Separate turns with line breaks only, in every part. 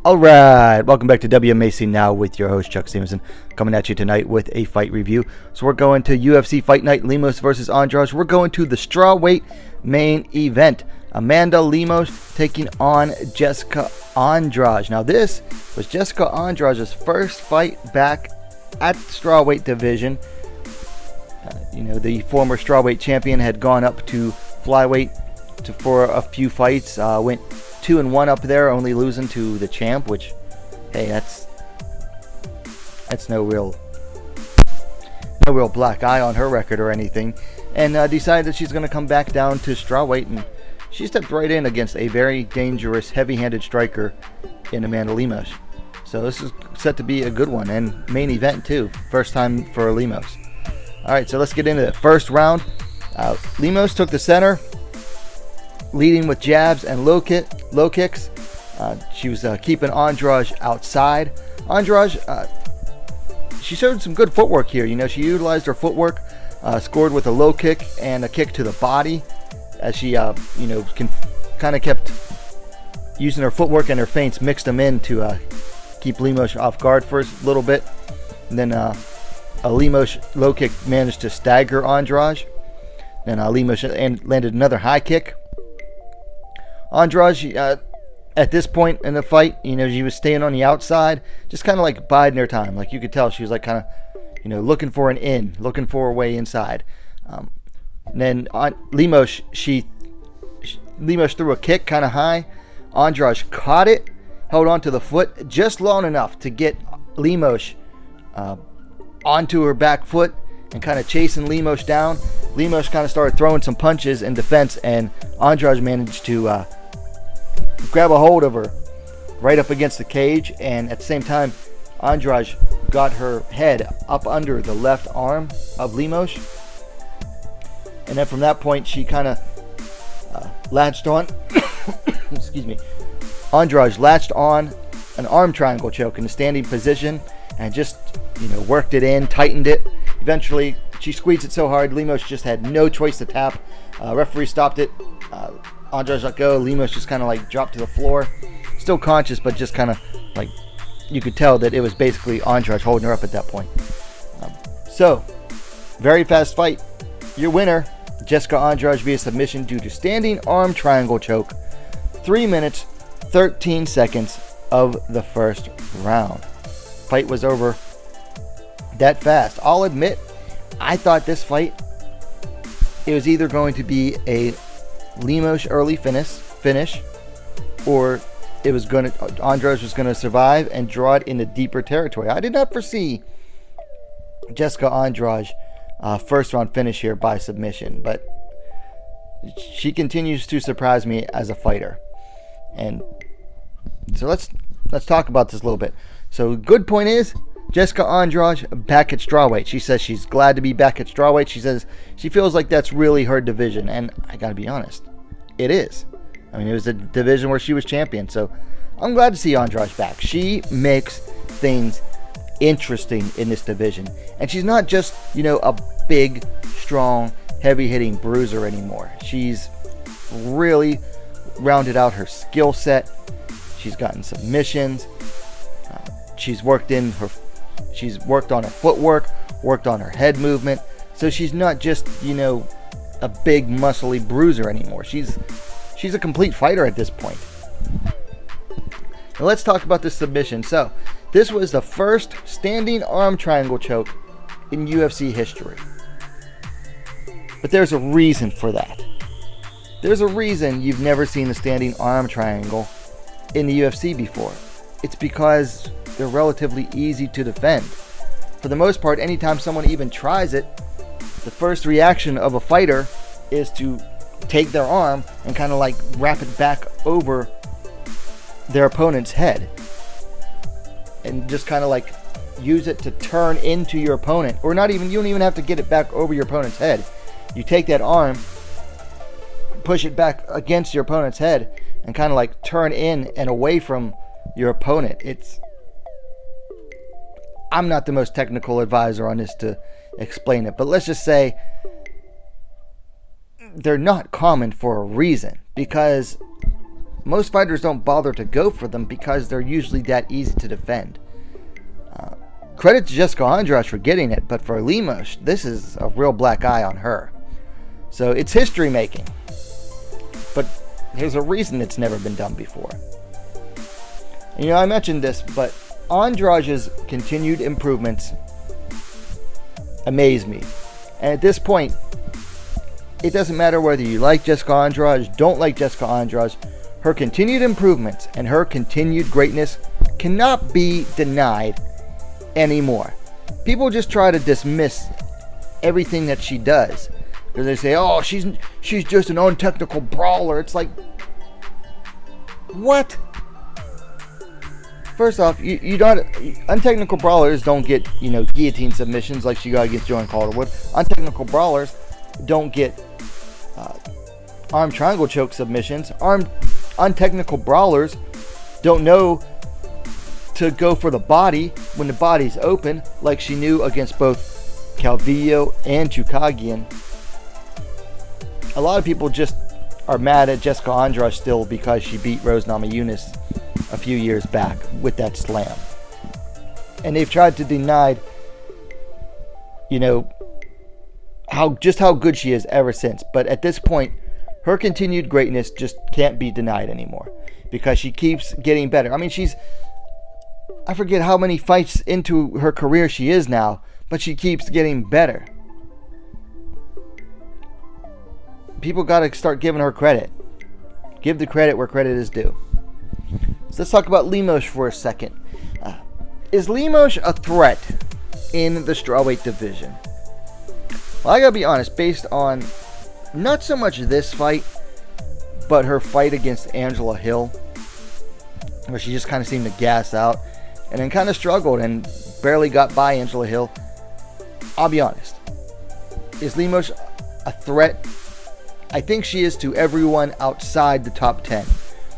Alright, welcome back to WMAC Now with your host Chuck Stevenson, coming at you tonight with a fight review. So we're going to UFC Fight Night, Lemos versus Andrade. We're going to the Strawweight main event. Amanda Lemos taking on Jessica Andrade. Now this was Jessica Andrade's first fight back at the Strawweight division. The former Strawweight champion had gone up to Flyweight for a few fights, went 2-1 up there, only losing to the champ, which, hey, that's no real black eye on her record or anything, and decided that she's going to come back down to Strawweight, and she stepped right in against a very dangerous, heavy-handed striker in Amanda Lemos. So this is set to be a good one, and main event too, first time for Lemos. Alright, so let's get into the first round. Lemos took the center, leading with jabs and low kicks. She was keeping Andrade outside. Andrade, she showed some good footwork here. She utilized her footwork, scored with a low kick and a kick to the body, as she, kind of kept using her footwork and her feints, mixed them in to keep Lemos off guard for a little bit. And then a Lemos low kick managed to stagger Andrade. Then Lemos landed another high kick. Andrade, at this point in the fight, she was staying on the outside, just kind of like biding her time. Like you could tell she was like kind of, looking for an in, looking for a way inside. And then Lemos threw a kick kind of high. Andrade caught it, held onto the foot just long enough to get Lemos onto her back foot and kind of chasing Lemos down. Lemos kind of started throwing some punches in defense, and Andrade managed to grab a hold of her right up against the cage, and at the same time Andrade got her head up under the left arm of Lemos, and then from that point she kind of latched on excuse me, Andrade latched on an arm triangle choke in a standing position and just worked it in, tightened it. Eventually she squeezed it so hard Lemos just had no choice to tap. Referee stopped it. Andrade let go. Lemos just kind of like dropped to the floor, still conscious, but just kind of like you could tell that it was basically Andrade holding her up at that point. So very fast fight. Your winner, Jessica Andrade, via submission due to standing arm triangle choke. 3 minutes 13 seconds of the first round. Fight was over that fast. I'll admit, I thought this fight, it was either going to be a Lemos early finish, or Andrade was going to survive and draw it into deeper territory. I did not foresee Jessica Andrade first round finish here by submission, but she continues to surprise me as a fighter. And so let's talk about this a little bit. So good point is, Jessica Andrade back at Strawweight. She says she's glad to be back at Strawweight. She says she feels like that's really her division, and I gotta be honest, it is. I mean, it was the division where she was champion, so I'm glad to see Andrade back. She makes things interesting in this division, and she's not just a big, strong, heavy-hitting bruiser anymore. She's really rounded out her skill set. She's gotten submissions. She's worked on her footwork, worked on her head movement. So she's not just, a big muscly bruiser anymore. She's a complete fighter at this point. Now let's talk about this submission. So this was the first standing arm triangle choke in UFC history. But there's a reason for that. There's a reason you've never seen the standing arm triangle in the UFC before. It's because they're relatively easy to defend. For the most part, anytime someone even tries it, the first reaction of a fighter is to take their arm and kind of like wrap it back over their opponent's head and just kind of like use it to turn into your opponent, or not even, you don't even have to get it back over your opponent's head. You take that arm, push it back against your opponent's head, and kind of like turn in and away from your opponent. I'm not the most technical advisor on this to explain it, but let's just say they're not common for a reason, because most fighters don't bother to go for them because they're usually that easy to defend. Credit to Jessica Andrade for getting it, but for Lemos, this is a real black eye on her. So it's history making. But there's a reason it's never been done before. And, I mentioned this, but Andrade's continued improvements amaze me. And at this point, it doesn't matter whether you like Jessica Andrade, don't like Jessica Andrade, her continued improvements and her continued greatness cannot be denied anymore. People just try to dismiss everything that she does. Because they say, oh, she's just an untechnical brawler. It's like, what? First off, you don't, untechnical brawlers don't get, guillotine submissions like she got against Joan Calderwood. Untechnical brawlers don't get arm triangle choke submissions. Untechnical brawlers don't know to go for the body when the body's open, like she knew against both Calvillo and Chukagian. A lot of people just are mad at Jessica Andrade still because she beat Rose Namajunas a few years back with that slam. And they've tried to deny, how good she is ever since. But at this point, her continued greatness just can't be denied anymore because she keeps getting better. I mean, I forget how many fights into her career she is now, but she keeps getting better. People got to start giving her credit. Give the credit where credit is due. So let's talk about Lemos for a second. Is Lemos a threat in the strawweight division? Well, I gotta be honest, based on not so much this fight, but her fight against Angela Hill, where she just kind of seemed to gas out and then kind of struggled and barely got by Angela Hill. I'll be honest. Is Lemos a threat? I think she is to everyone outside the top 10.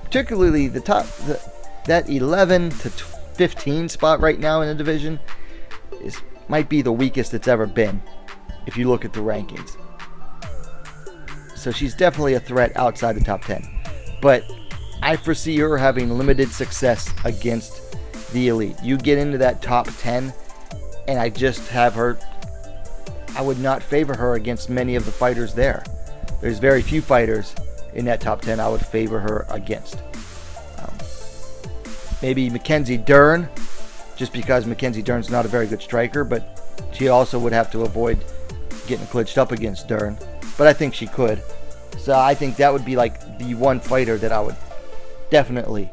Particularly that 11 to 15 spot right now in the division might be the weakest it's ever been if you look at the rankings. So she's definitely a threat outside the top 10. But I foresee her having limited success against the elite. You get into that top 10 and I just have her, I would not favor her against many of the fighters there. There's very few fighters in that top 10 I would favor her against. Maybe Mackenzie Dern, just because Mackenzie Dern's not a very good striker, but she also would have to avoid getting clinched up against Dern. But I think she could. So I think that would be like the one fighter that I would definitely,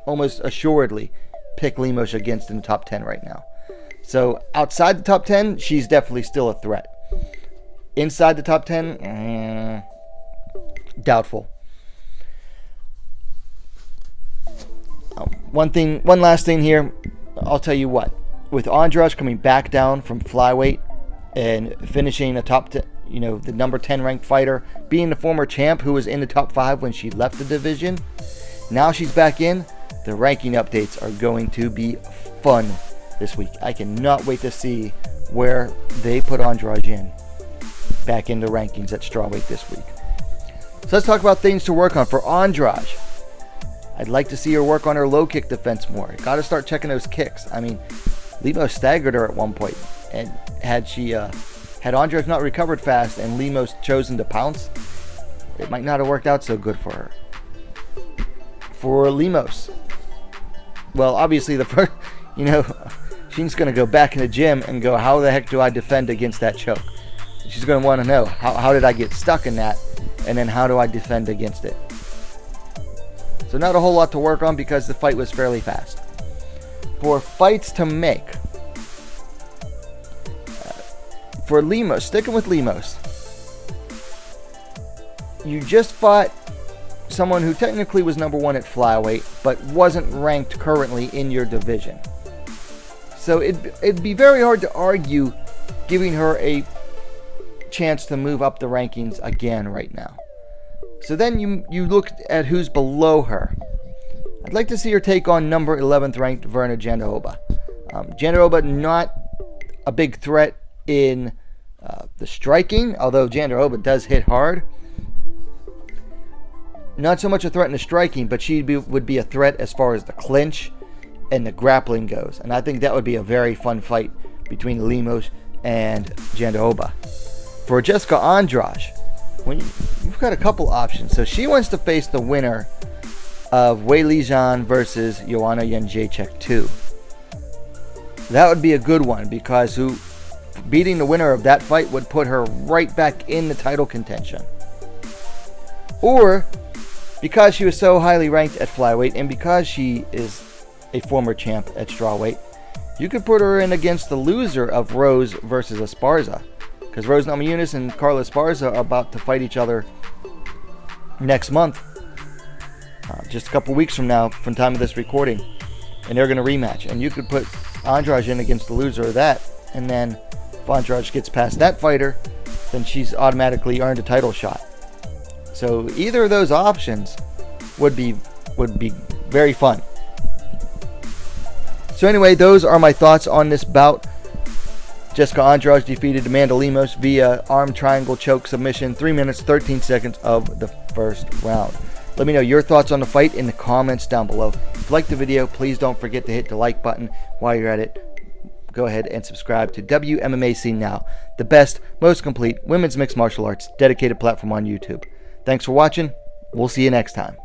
almost assuredly, pick Lemos against in the top 10 right now. So outside the top 10, she's definitely still a threat. Inside the top 10, doubtful. One last thing here. I'll tell you what. With Andrade coming back down from flyweight and finishing a top 10, the number 10 ranked fighter, being the former champ who was in the top 5 when she left the division, now she's back in. The ranking updates are going to be fun this week. I cannot wait to see where they put Andrade in. Back in the rankings at strawweight this week. So let's talk about things to work on for Andrade. I'd like to see her work on her low kick defense more. Got to start checking those kicks. I mean, Lemos staggered her at one point, and had Andrade not recovered fast and Lemos chosen to pounce, it might not have worked out so good for her. For Lemos, well, obviously the first, she's going to go back in the gym and go, how the heck do I defend against that choke? She's going to want to know, how did I get stuck in that? And then how do I defend against it? So not a whole lot to work on because the fight was fairly fast. For fights to make. For Lemos, sticking with Lemos. You just fought someone who technically was number 1 at flyweight, but wasn't ranked currently in your division. So it'd be very hard to argue giving her a chance to move up the rankings again right now. So then you look at who's below her. I'd like to see her take on number 11th ranked Virna Jandiroba. Jandiroba not a big threat in the striking, although Jandiroba does hit hard. not so much a threat in the striking, but she would be a threat as far as the clinch and the grappling goes. And I think that would be a very fun fight between Lemos and Jandiroba. For Jessica Andrade, you've got a couple options. So she wants to face the winner of Wei Lijian versus Joanna Jędrzejczyk 2. That would be a good one, because beating the winner of that fight would put her right back in the title contention. Or, because she was so highly ranked at flyweight, and because she is a former champ at strawweight, you could put her in against the loser of Rose versus Esparza, because Rose Namajunas and Carla Esparza are about to fight each other next month, just a couple weeks from now, from time of this recording, and they're going to rematch. And you could put Andrade in against the loser of that, and then if Andrade gets past that fighter, then she's automatically earned a title shot. So either of those options would be very fun. So anyway, those are my thoughts on this bout. Jessica Andrade defeated Amanda Lemos via arm triangle choke submission, 3 minutes, 13 seconds of the first round. Let me know your thoughts on the fight in the comments down below. If you liked the video, please don't forget to hit the like button. While you're at it, go ahead and subscribe to Wmma Scene Now, the best, most complete women's mixed martial arts dedicated platform on YouTube. Thanks for watching. We'll see you next time.